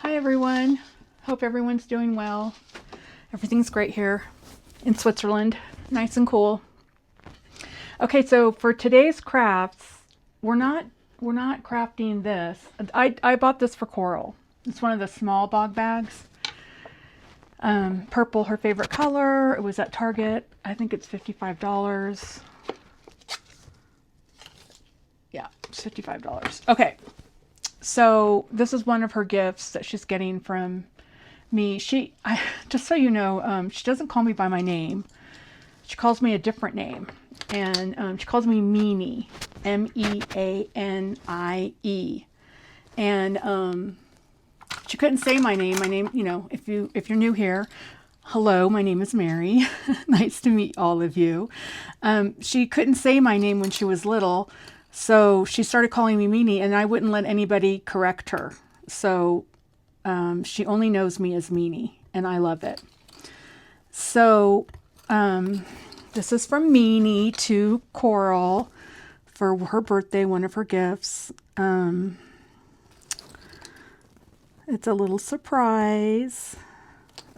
Hi everyone, hope everyone's doing well. Everything's great here in Switzerland, nice and cool. Okay, so for today's crafts, we're not crafting this. I bought this for Coral. It's one of the small bog bags. Purple, her favorite color. It was at Target. I think it's $55. Yeah, it's $55. Okay. So this is one of her gifts that she's getting from me. Just so you know, she doesn't call me by my name. She calls me a different name. And she calls me Meanie, Meanie. And she couldn't say my name. My name, you know, if you're new here, hello, my name is Mary. Nice to meet all of you. She couldn't say my name when she was little. So she started calling me Meanie, and I wouldn't let anybody correct her. So she only knows me as Meanie, and I love it. So this is from Meanie to Coral for her birthday, one of her gifts. It's a little surprise.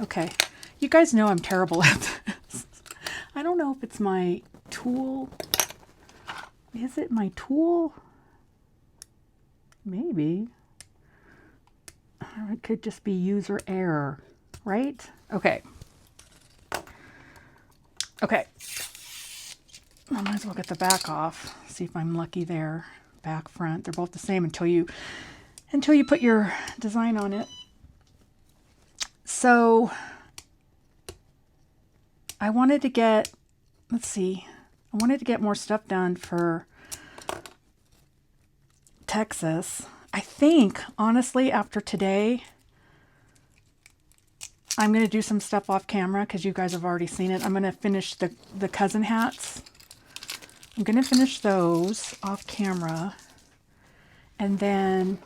Okay, you guys know I'm terrible at this. I don't know if it's my tool. Is it my tool? Maybe. Or it could just be user error, right? Okay. Okay. I might as well get the back off. See if I'm lucky there. Back, front. They're both the same until you put your design on it. So I wanted to get, let's see. I wanted to get more stuff done for Texas. I think, honestly, after today, I'm going to do some stuff off camera because you guys have already seen it. I'm going to finish the cousin hats. I'm going to finish those off camera. And then,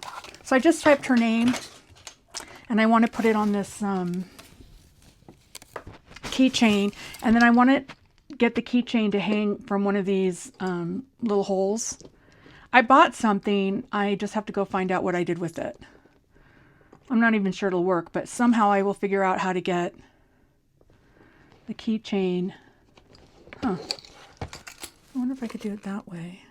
so I just typed her name, and I want to put it on this keychain. And then I want to get the keychain to hang from one of these little holes. I bought something. I just have to go find out what I did with it. I'm not even sure it'll work, but somehow I will figure out how to get the keychain. Huh. I wonder if I could do it that way.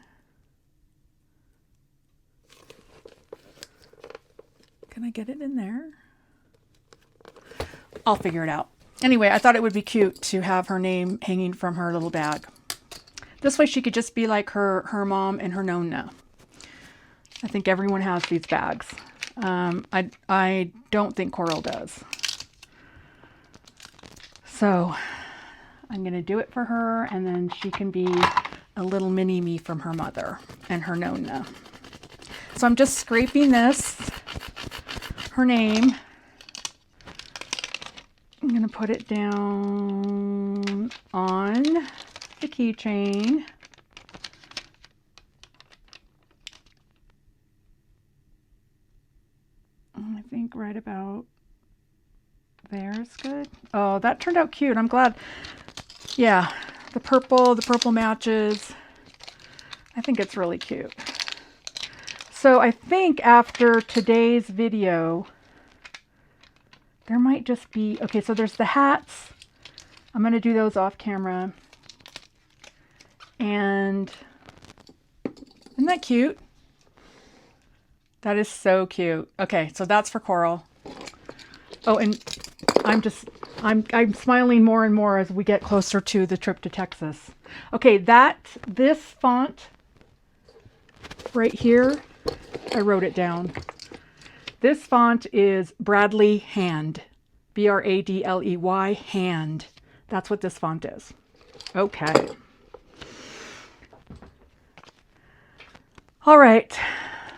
Can I get it in there? I'll figure it out. Anyway, I thought it would be cute to have her name hanging from her little bag. This way she could just be like her mom and her nonna. I think everyone has these bags. I don't think Coral does. So I'm going to do it for her, and then she can be a little mini me from her mother and her nonna. So I'm just scraping this, her name. I'm going to put it down on the keychain. I think right about there is good. Oh, that turned out cute. I'm glad. Yeah, the purple matches. I think it's really cute. So I think after today's video, there might just be, okay, so there's the hats. I'm going to do those off camera. And isn't that cute? That is so cute. Okay, so that's for Coral. Oh, and I'm smiling more and more as we get closer to the trip to Texas. Okay, this font right here, I wrote it down. This font is Bradley Hand. B-R-A-D-L-E-Y, Hand. That's what this font is. Okay. All right.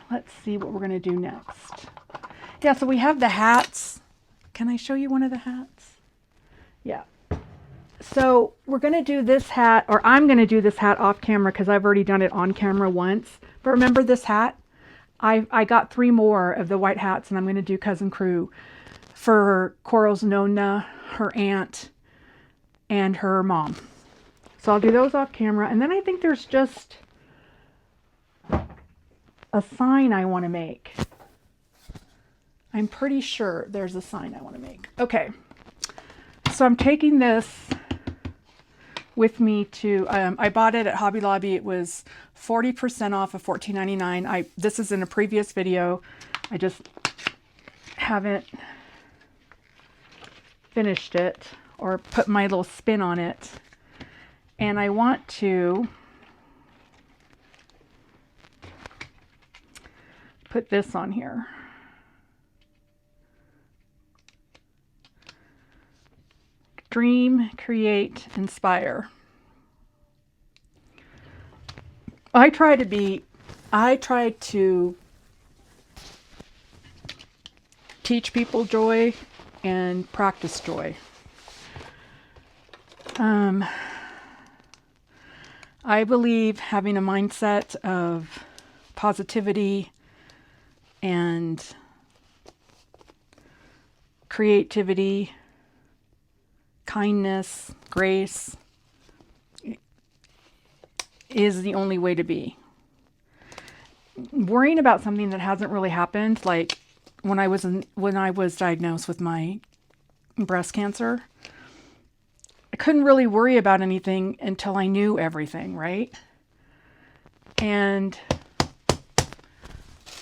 Let's see what we're going to do next. Yeah, so we have the hats. Can I show you one of the hats? Yeah. So we're going to do this hat, or I'm going to do this hat off camera because I've already done it on camera once. But remember this hat? I got 3 more of the white hats, and I'm going to do Cousin Crew for Coral's nonna, her aunt, and her mom. So I'll do those off camera. And then I think there's just a sign I want to make. I'm pretty sure there's a sign I want to make. Okay, so I'm taking this with me to, I bought it at Hobby Lobby. It was 40% off of $14.99. This is in a previous video. I just haven't finished it or put my little spin on it. And I want to put this on here. Dream, create, inspire. I try to teach people joy and practice joy. I believe having a mindset of positivity and creativity, kindness, grace is the only way to be. Worrying about something that hasn't really happened, like when I was diagnosed with my breast cancer, I couldn't really worry about anything until I knew everything, right? And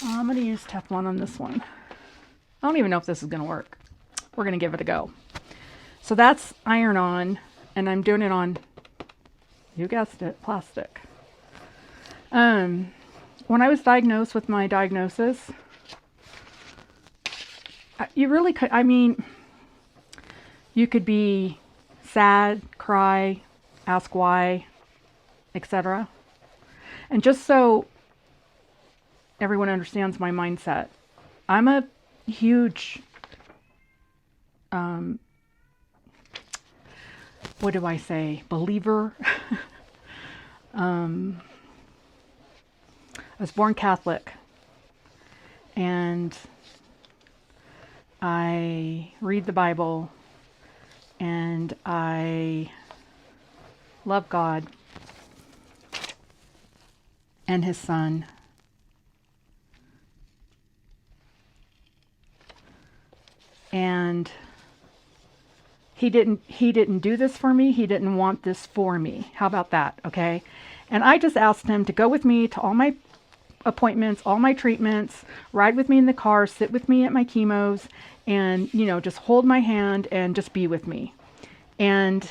I'm going to use Teflon on this one. I don't even know if this is going to work. We're going to give it a go. So that's iron on, and I'm doing it on, you guessed it, plastic. When I was diagnosed with my diagnosis, you really could, I mean, you could be sad, cry, ask why, etc. And just so everyone understands my mindset, I'm a huge, what do I say, believer. I was born Catholic, and I read the Bible, and I love God and His Son. And he didn't do this for me. He didn't want this for me. How about that? Okay. And I just asked him to go with me to all my appointments, all my treatments, ride with me in the car, sit with me at my chemos, and, you know, just hold my hand and just be with me. And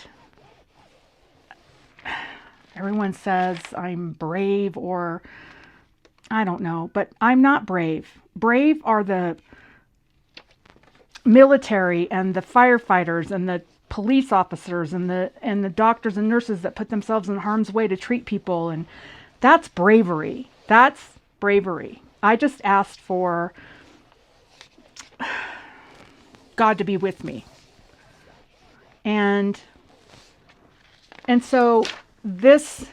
everyone says I'm brave, or I don't know, but I'm not brave. Brave are the military and the firefighters and the police officers and the doctors and nurses that put themselves in harm's way to treat people, and that's bravery. That's bravery. I just asked for God to be with me. And so this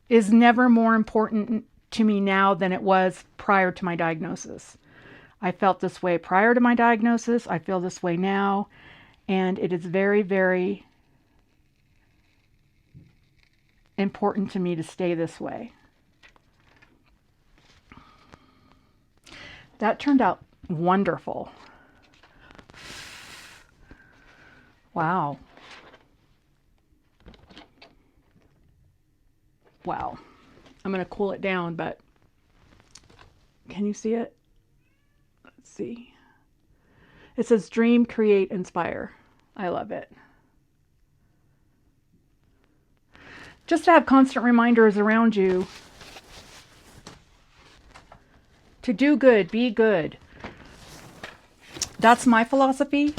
is never more important to me now than it was prior to my diagnosis. I felt this way prior to my diagnosis. I feel this way now. And it is very, very important to me to stay this way. That turned out wonderful. Wow. Wow. I'm going to cool it down, but can you see it? Let's see. It says dream, create, inspire. I love it. Just to have constant reminders around you to do good, be good. That's my philosophy.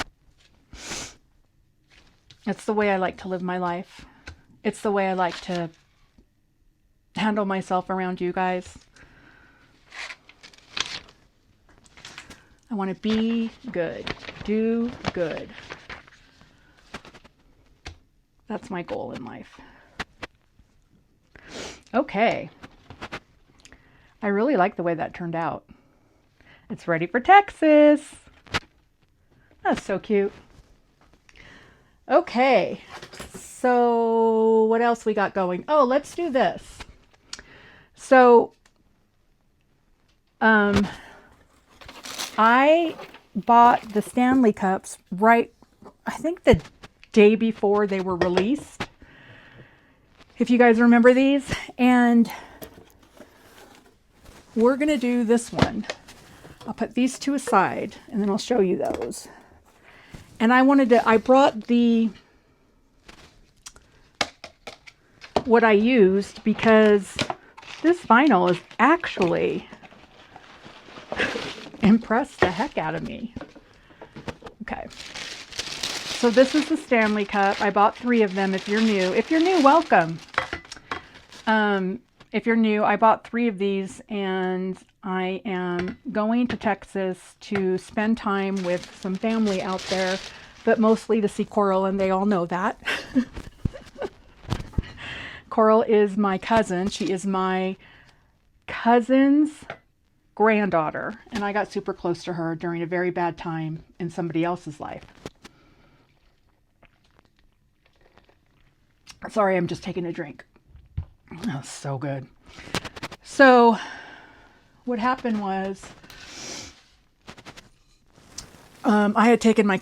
It's the way I like to live my life. It's the way I like to handle myself around you guys. I want to be good, do good. That's my goal in life. Okay. I really like the way that turned out. It's ready for Texas. That's so cute. Okay. So what else we got going? Oh, let's do this. So, I bought the Stanley cups right, I think the day before they were released, if you guys remember these. And we're going to do this one. I'll put these two aside and then I'll show you those. And I brought what I used because this vinyl is actually impressed the heck out of me. Okay. So this is the Stanley Cup. I bought 3 of them. If you're new, welcome. If you're new, I bought 3 of these and I am going to Texas to spend time with some family out there, but mostly to see Coral, and they all know that. Coral is my cousin. She is my cousin's granddaughter, and I got super close to her during a very bad time in somebody else's life. Sorry, I'm just taking a drink. Oh, so good. So what happened was I had taken my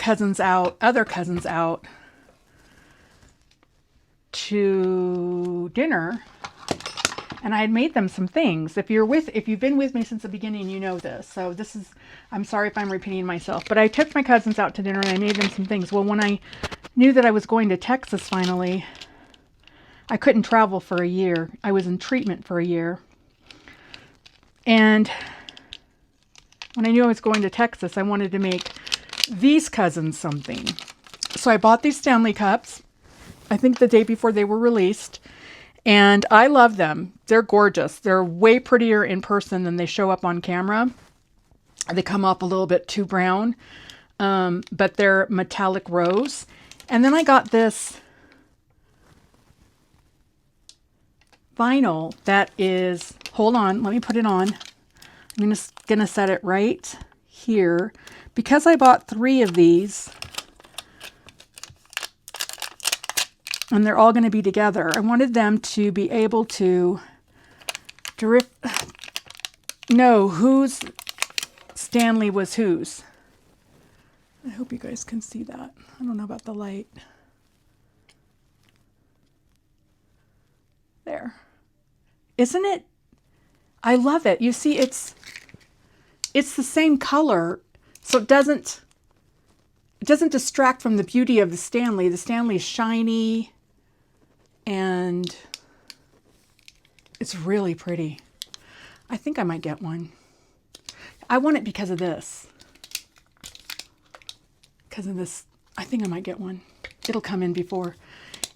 other cousins out to dinner, and I had made them some things. If you've been with me since the beginning, you know this. So I'm sorry if I'm repeating myself, but I took my cousins out to dinner and I made them some things. Well, when I knew that I was going to Texas finally, I couldn't travel for a year. I was in treatment for a year. And when I knew I was going to Texas, I wanted to make these cousins something. So I bought these Stanley cups, I think the day before they were released. And I love them. They're gorgeous. They're way prettier in person than they show up on camera. They come up a little bit too brown, but they're metallic rose. And then I got this vinyl that is, hold on, let me put it on. I'm just gonna set it right here. Because I bought 3 of these and they're all gonna be together, I wanted them to be able to know whose Stanley was whose. I hope you guys can see that. I don't know about the light. There. Isn't it? I love it. You see, it's the same color, so it doesn't distract from the beauty of the Stanley. The Stanley is shiny and it's really pretty. I think I might get one. I want it because of this. Because of this, I think I might get one. It'll come in before.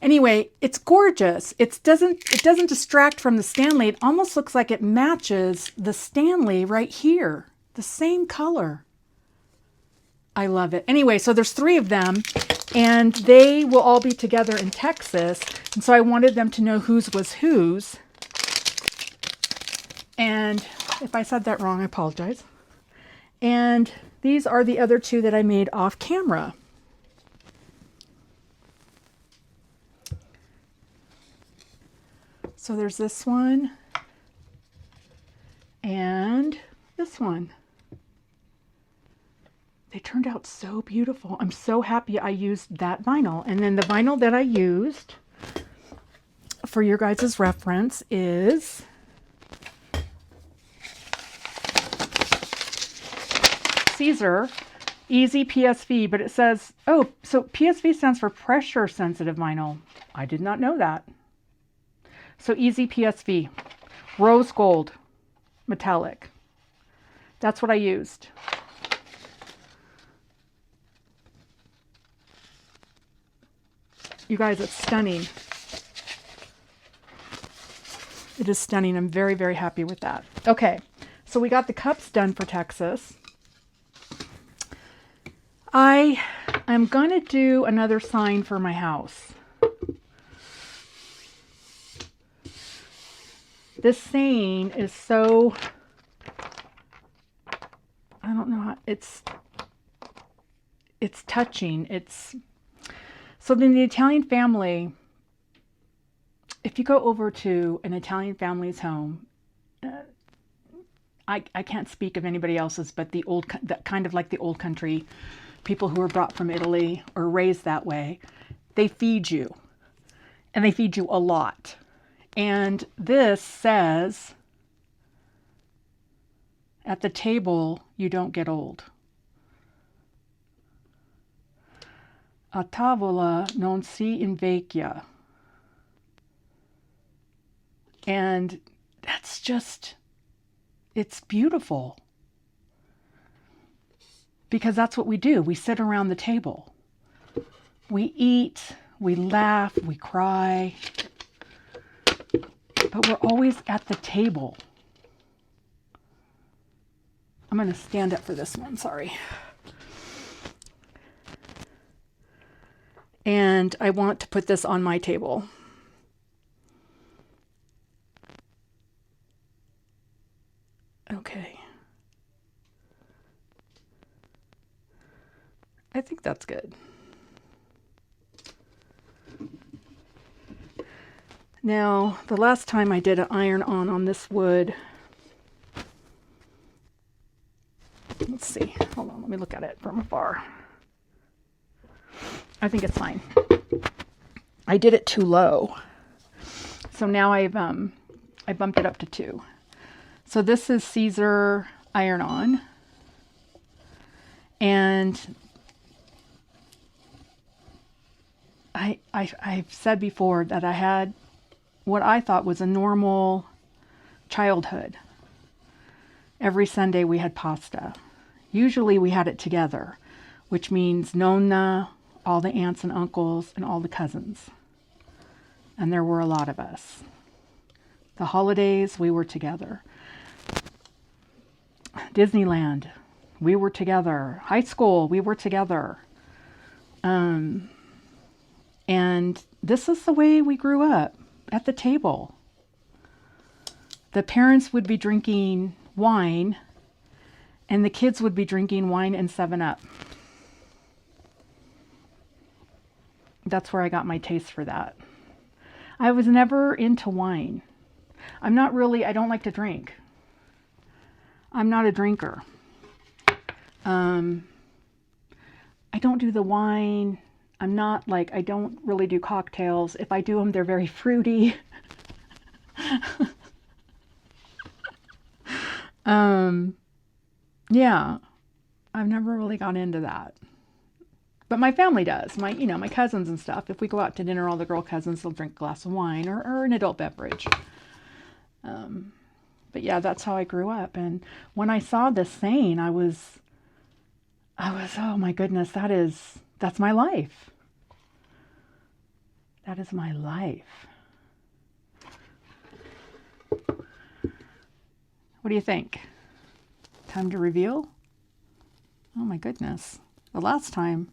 Anyway, it's gorgeous. It doesn't distract from the Stanley. It almost looks like it matches the Stanley right here. The same color. I love it. Anyway, so there's 3 of them and they will all be together in Texas. And so I wanted them to know whose was whose. And if I said that wrong, I apologize. And these are the other 2 that I made off camera. So there's this one and this one. They turned out so beautiful. I'm so happy I used that vinyl. And then the vinyl that I used for your guys' reference is Siser Easy PSV, but it says, oh, so PSV stands for pressure sensitive vinyl. I did not know that. So Easy PSV, rose gold, metallic. That's what I used. You guys, it's stunning. It is stunning. I'm very, very happy with that. Okay, so we got the cups done for Texas. I am going to do another sign for my house. This saying is so, I don't know how, it's touching. So in the Italian family, if you go over to an Italian family's home, I can't speak of anybody else's, but the kind of like the old country people who were brought from Italy or raised that way, they feed you, and they feed you a lot. And this says, at the table, you don't get old. A tavola non si invecchia. And that's just, it's beautiful. Because that's what we do. We sit around the table. We eat, we laugh, we cry. But we're always at the table. I'm going to stand up for this one, sorry. And I want to put this on my table. Okay. I think that's good. Now, the last time I did an iron on this wood, let's see, hold on, let me look at it from afar. I think it's fine. I did it too low. So now I bumped it up to 2. So this is Siser iron-on. And I've said before that I had what I thought was a normal childhood. Every Sunday we had pasta. Usually we had it together, which means nonna, all the aunts and uncles, and all the cousins. And there were a lot of us. The holidays, we were together. Disneyland, we were together. High school, we were together. And this is the way we grew up, at the table. The parents would be drinking wine, and the kids would be drinking wine and 7-Up. That's where I got my taste for that. I was never into wine. I don't like to drink. I'm not a drinker. I don't do the wine. I don't really do cocktails. If I do them, they're very fruity. Yeah, I've never really got into that. But my family does. My cousins and stuff. If we go out to dinner, all the girl cousins, they'll drink a glass of wine or an adult beverage. But yeah, that's how I grew up. And when I saw this saying, I was, oh my goodness, that's my life. That is my life. What do you think? Time to reveal? Oh my goodness. The last time,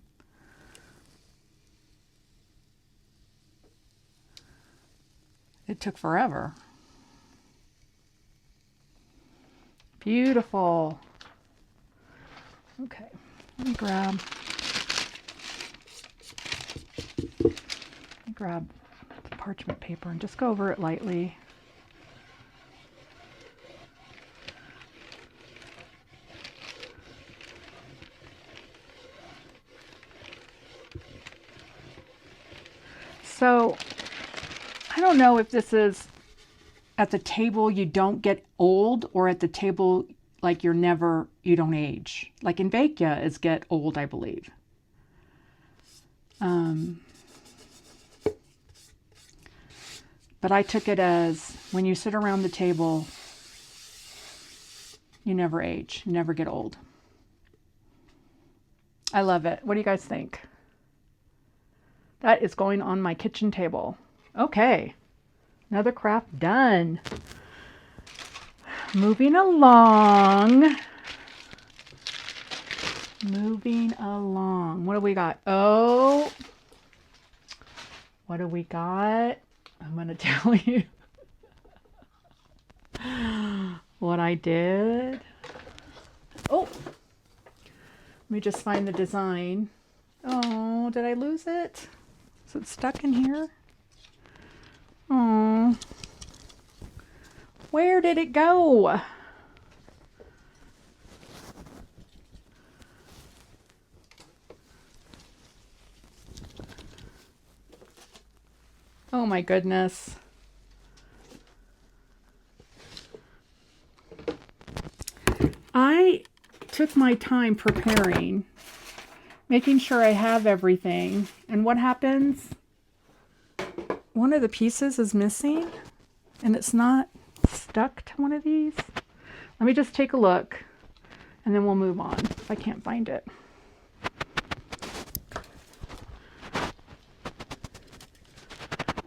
it took forever. Beautiful. Okay, let me grab the parchment paper and just go over it lightly. So, I don't know if this is at the table you don't get old, or at the table like you don't age. Like in Vecchia is get old, I believe. But I took it as when you sit around the table, you never age, you never get old. I love it. What do you guys think? That is going on my kitchen table. Okay, another craft done. Moving along. What do we got? Oh, what do we got? I'm going to tell you what I did. Oh, let me just find the design. Oh, did I lose it? Is it stuck in here? Oh, where did it go? Oh my goodness. I took my time preparing, making sure I have everything. And what happens? One of the pieces is missing and it's not stuck to one of these. Let me just take a look and then we'll move on if I can't find it.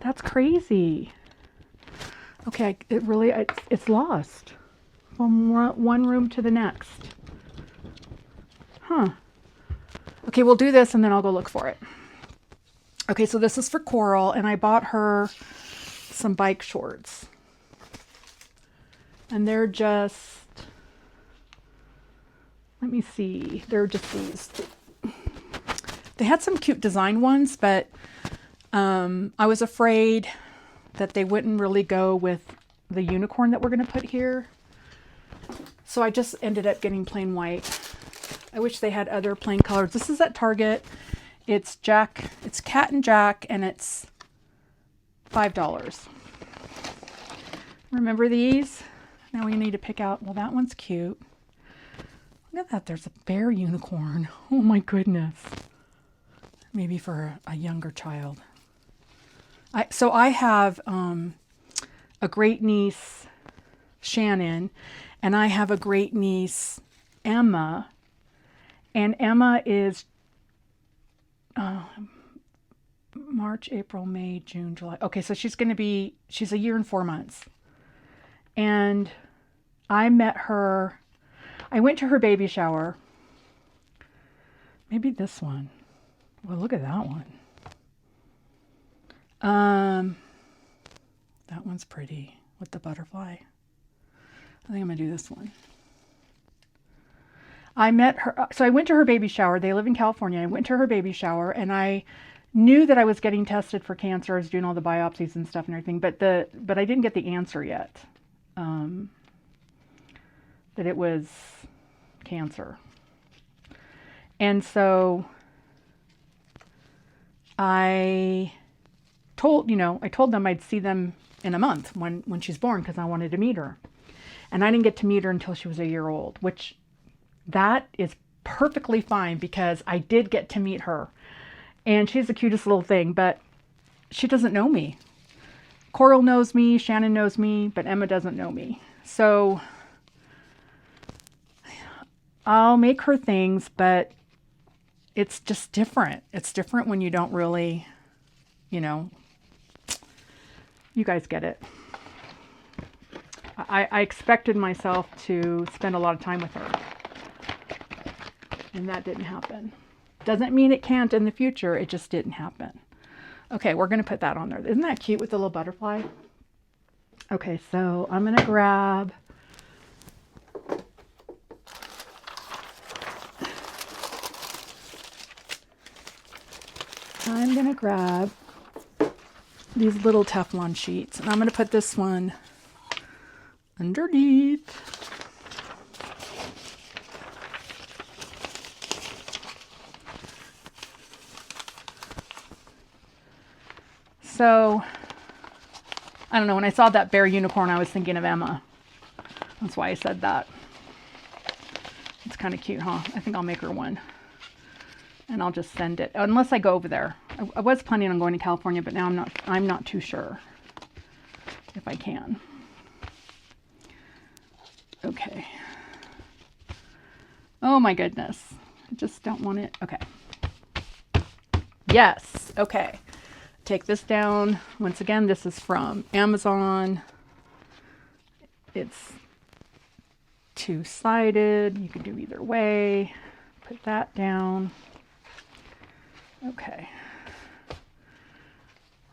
That's crazy. Okay, it's lost from one room to the next. Huh. Okay, we'll do this and then I'll go look for it. Okay, so this is for Coral, and I bought her some bike shorts. And they're just, let me see, they're just these. They had some cute design ones, but I was afraid that they wouldn't really go with the unicorn that we're going to put here. So I just ended up getting plain white. I wish they had other plain colors. This is at Target. It's Cat and Jack, and it's $5. Remember these? Now we need to pick out, well, that one's cute. Look at that, there's a bear unicorn. Oh my goodness. Maybe for a younger child. So I have a great niece, Shannon, and I have a great niece, Emma. And Emma is March, April, May, June, July. Okay, so she's a year and 4 months. And I met her, I went to her baby shower. Maybe this one. Well, look at that one. That one's pretty with the butterfly. I think I'm gonna do this one. I met her, so I went to her baby shower. They live in California. I went to her baby shower and I knew that I was getting tested for cancer. I was doing all the biopsies and stuff and everything, but I didn't get the answer yet, that it was cancer. And so I told them I'd see them in a month when she's born because I wanted to meet her. And I didn't get to meet her until she was a year old, which that is perfectly fine because I did get to meet her. And she's the cutest little thing, but she doesn't know me. Coral knows me, Shannon knows me, but Emma doesn't know me. So I'll make her things, but it's just different. It's different when you don't really, you guys get it. I expected myself to spend a lot of time with her. And that didn't happen. Doesn't mean it can't in the future. It just didn't happen. Okay, we're going to put that on there. Isn't that cute with the little butterfly? Okay, so I'm going to grab these little Teflon sheets, and I'm going to put this one underneath. So, I don't know, when I saw that bear unicorn, I was thinking of Emma. That's why I said that. It's kind of cute, huh? I think I'll make her one. And I'll just send it, unless I go over there. I was planning on going to California, but now I'm not too sure if I can. Okay. Oh my goodness. I just don't want it. Okay. Yes. Okay. Take this down. Once again, this is from Amazon. It's two-sided. You can do either way. Put that down. Okay.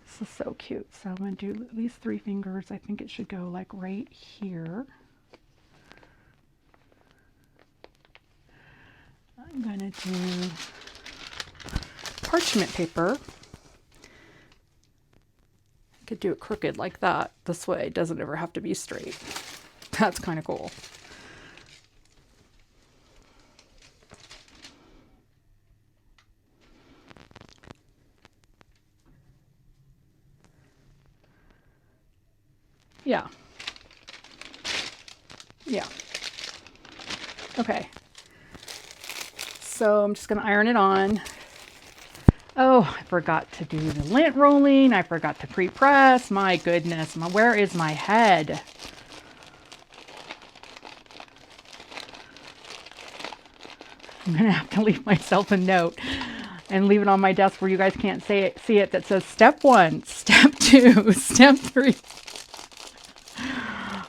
This is so cute. So I'm going to do at least 3 fingers. I think it should go like right here. I'm going to do parchment paper. I could do it crooked like that. This way it doesn't ever have to be straight. That's kind of cool. Yeah. Yeah. Okay. So I'm just going to iron it on. Oh, I forgot to do the lint rolling. I forgot to pre-press. My goodness. Where is my head? I'm going to have to leave myself a note and leave it on my desk where you guys can't see it that says step 1, step 2, step 3.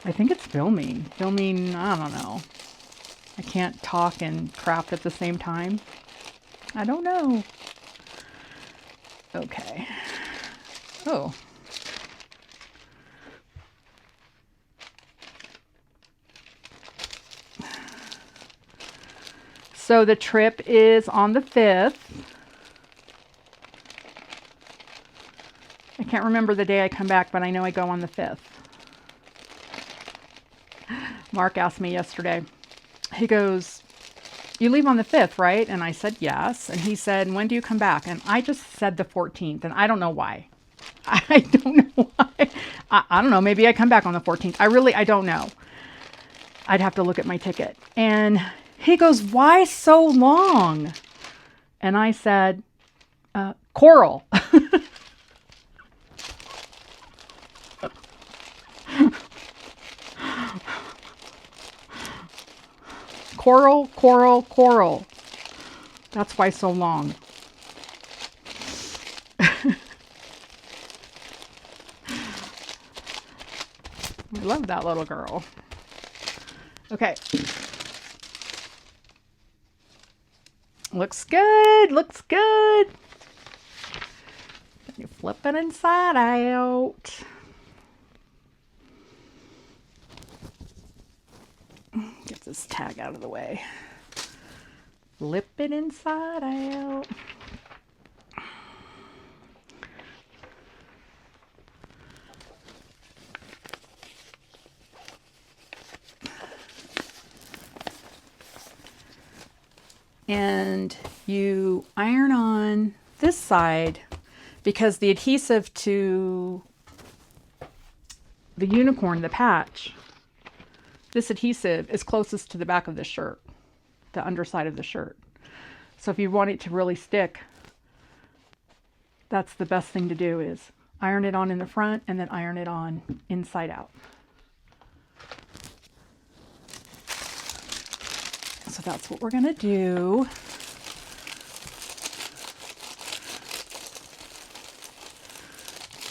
I think it's filming. Filming, I don't know. I can't talk and craft at the same time. I don't know. Okay. Oh. So the trip is on the 5th. I can't remember the day I come back, but I know I go on the 5th. Mark asked me yesterday. He goes, "You leave on the 5th, right?" And I said, yes. And he said, "When do you come back?" And I just said the 14th. And I don't know why. I don't know why. I don't know. Maybe I come back on the 14th. I don't know. I'd have to look at my ticket. And he goes, "Why so long?" And I said, "Coral." Coral, coral, coral. That's why so long. I love that little girl. Okay. Looks good. Looks good. You flip it inside out. Get this tag out of the way. Flip it inside out. And you iron on this side because the adhesive to the unicorn, the patch, this adhesive is closest to the back of the shirt, the underside of the shirt. So if you want it to really stick, that's the best thing to do is iron it on in the front and then iron it on inside out. So that's what we're going to do.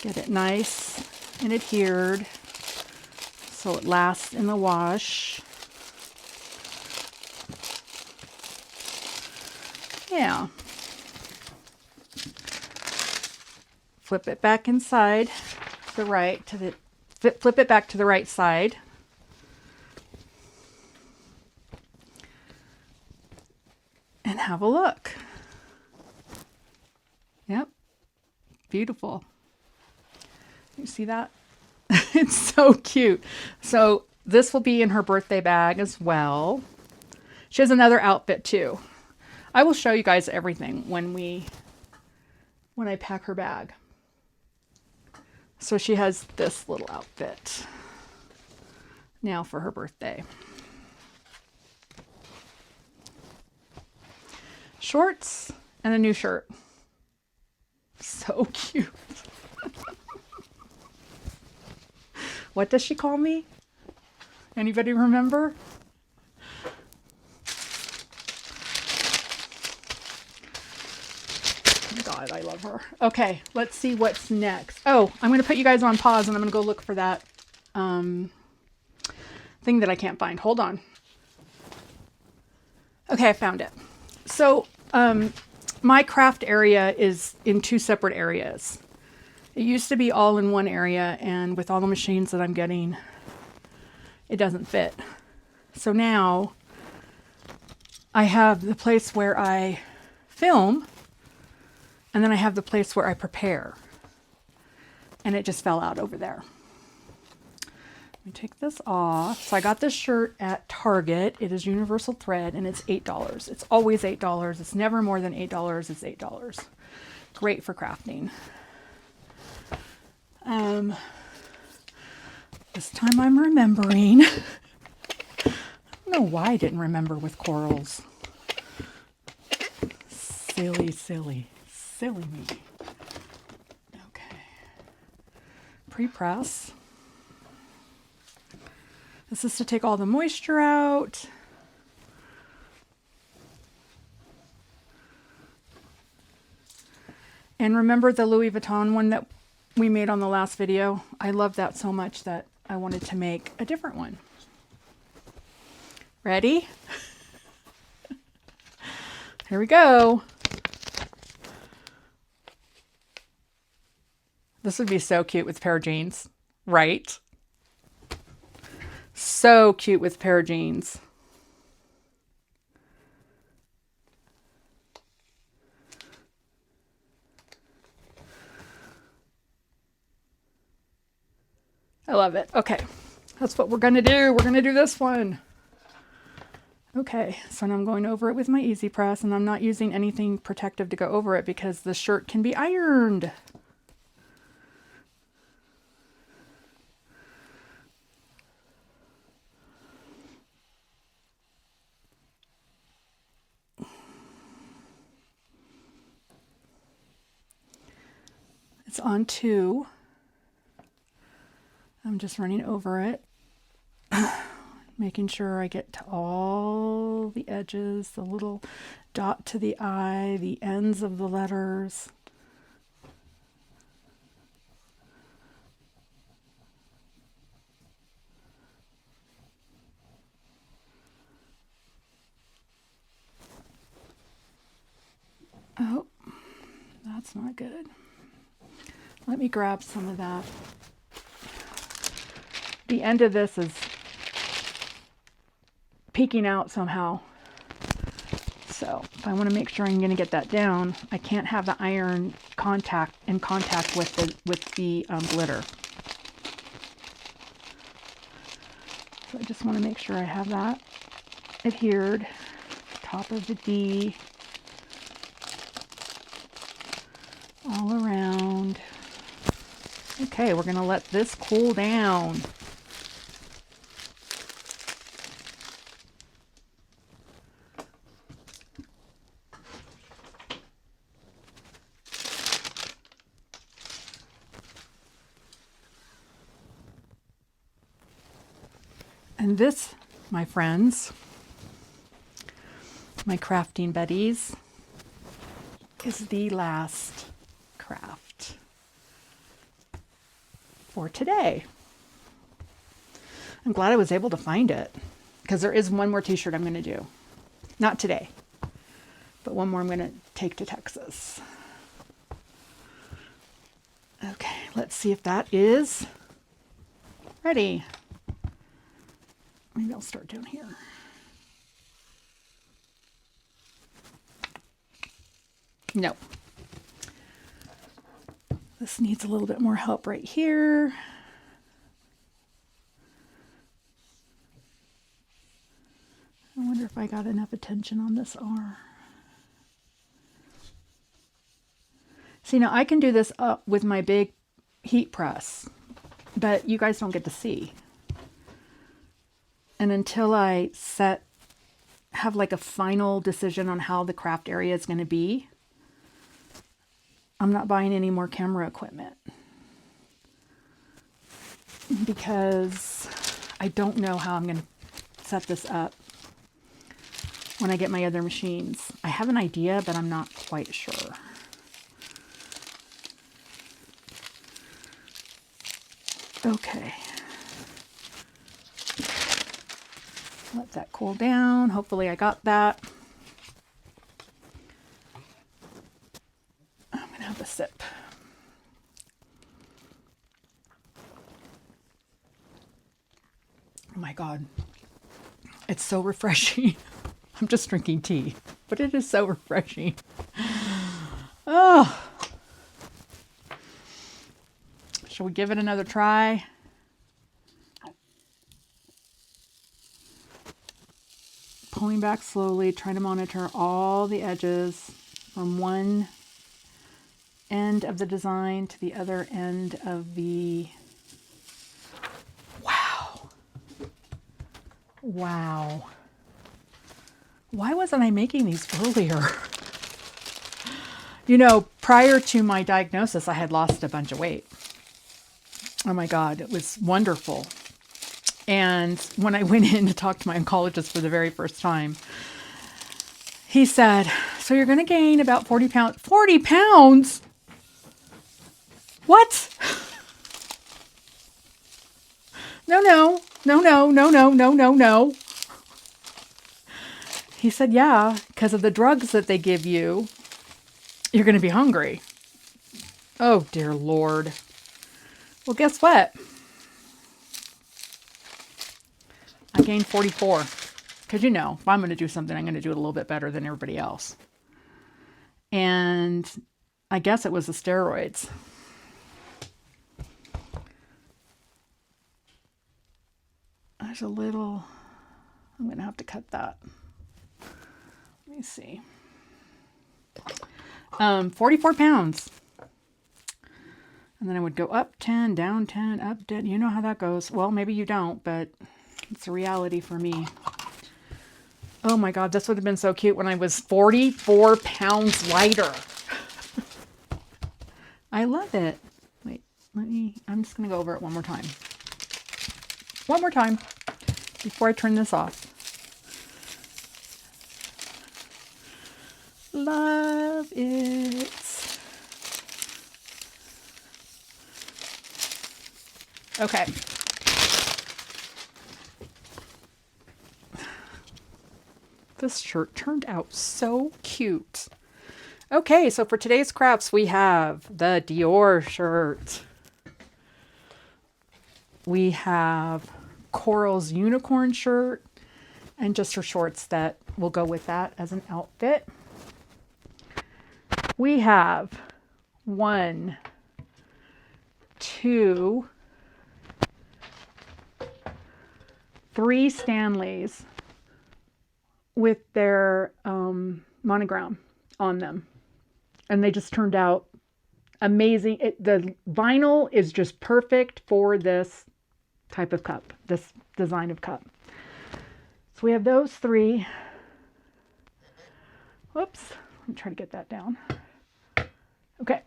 Get it nice and adhered so it lasts in the wash. Yeah. Flip it back inside the right to the flip it back to the right side. And have a look. Yep. Beautiful. You see that? It's so cute. So this will be in her birthday bag as well. She has another outfit too. I will show you guys everything when I pack her bag. So she has this little outfit now for her birthday. Shorts and a new shirt. So cute. What does she call me? Anybody remember? God, I love her. Okay, let's see what's next. Oh, I'm going to put you guys on pause and I'm going to go look for that thing that I can't find. Hold on. Okay, I found it. So my craft area is in 2 separate areas. It used to be all in one area, and with all the machines that I'm getting, it doesn't fit. So now I have the place where I film, and then I have the place where I prepare. And it just fell out over there. Let me take this off. So I got this shirt at Target. It is universal thread, and it's $8. It's always $8. It's never more than $8. It's $8. Great for crafting. This time I'm remembering. I don't know why I didn't remember with corals. Silly, silly, silly me. Okay. Pre-press. This is to take all the moisture out. And remember the Louis Vuitton one that we made on the last video? I love that so much that I wanted to make a different one. Ready? Here we go. This would be so cute with a pair of jeans, right? So cute with a pair of jeans. I love it. Okay, that's what we're gonna do. We're gonna do this one. Okay, so now I'm going over it with my Easy Press, and I'm not using anything protective to go over it because the shirt can be ironed. It's on 2. I'm just running over it, making sure I get to all the edges, the little dot to the I, the ends of the letters. Oh, that's not good. Let me grab some of that. The end of this is peeking out somehow. So if I want to make sure I'm going to get that down, I can't have the iron in contact with the glitter. So I just want to make sure I have that adhered. Top of the D. All around. Okay, we're going to let this cool down. And this, my friends, my crafting buddies, is the last craft for today. I'm glad I was able to find it because there is one more t-shirt I'm going to do. Not today, but one more I'm going to take to Texas. Okay, let's see if that is ready. Maybe I'll start down here. No. This needs a little bit more help right here. I wonder if I got enough attention on this R. See, now I can do this up with my big heat press, but you guys don't get to see. And until I have like a final decision on how the craft area is going to be, I'm not buying any more camera equipment because I don't know how I'm going to set this up when I get my other machines. I have an idea, but I'm not quite sure. Okay. Let that cool down. Hopefully I got that. I'm going to have a sip. Oh my God. It's so refreshing. I'm just drinking tea, but it is so refreshing. Oh. Shall we give it another try? Pulling back slowly, trying to monitor all the edges from one end of the design to the other end of the... Wow. Wow. Why wasn't I making these earlier? You know, prior to my diagnosis, I had lost a bunch of weight. Oh my God, it was wonderful. And when I went in to talk to my oncologist for the very first time, he said, so you're going to gain about 40 pounds. 40 pounds? What? No. He said, yeah, because of the drugs that they give you, you're going to be hungry. Oh, dear Lord. Well, guess what? I gained 44. Because, you know, if I'm going to do something, I'm going to do it a little bit better than everybody else. And I guess it was the steroids. There's a little, I'm going to have to cut that. Let me see. 44 pounds. And then I would go up 10, down 10, up 10. You know how that goes. Well, maybe you don't, but it's a reality for me. Oh my God, this would have been so cute when I was 44 pounds lighter. I love it. Wait, I'm just going to go over it one more time. One more time before I turn this off. Love it. Okay. This shirt turned out so cute. Okay, so for today's crafts, we have the Dior shirt. We have Coral's unicorn shirt and just her shorts that will go with that as an outfit. We have 1, 2, 3 Stanleys with their monogram on them. And they just turned out amazing. The vinyl is just perfect for this type of cup, this design of cup. So we have those 3. Whoops, let me try to get that down. Okay.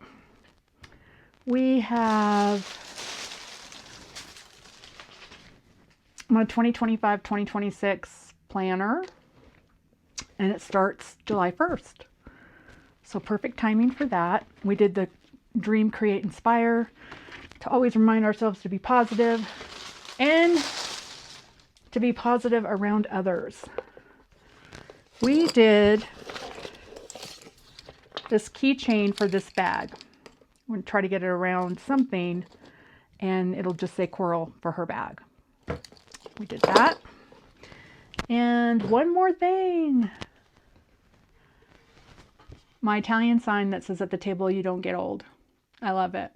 We have my 2025-2026 planner, and it starts July 1st. So perfect timing for that. We did the Dream, Create, Inspire to always remind ourselves to be positive and to be positive around others. We did this keychain for this bag. I'm going to try to get it around something and it'll just say Coral for her bag. We did that. And one more thing. My Italian sign that says at the table you don't get old. I love it.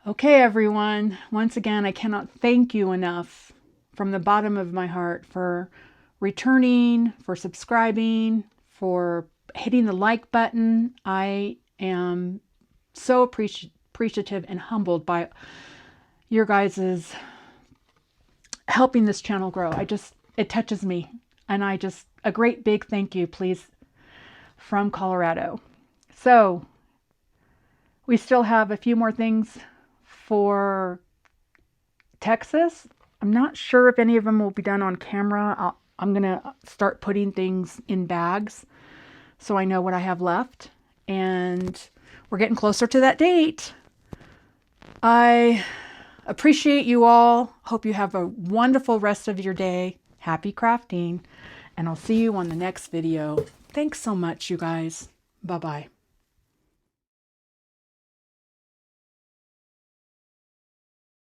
Okay, everyone. Once again, I cannot thank you enough from the bottom of my heart for returning, for subscribing, for hitting the like button. I am so appreciative and humbled by your guys's helping this channel grow. It touches me. And a great big thank you, please, from Colorado. So we still have a few more things for Texas. I'm not sure if any of them will be done on camera. I'm going to start putting things in bags so I know what I have left. And we're getting closer to that date. I appreciate you all. Hope you have a wonderful rest of your day. Happy crafting. And I'll see you on the next video. Thanks so much, you guys. Bye-bye.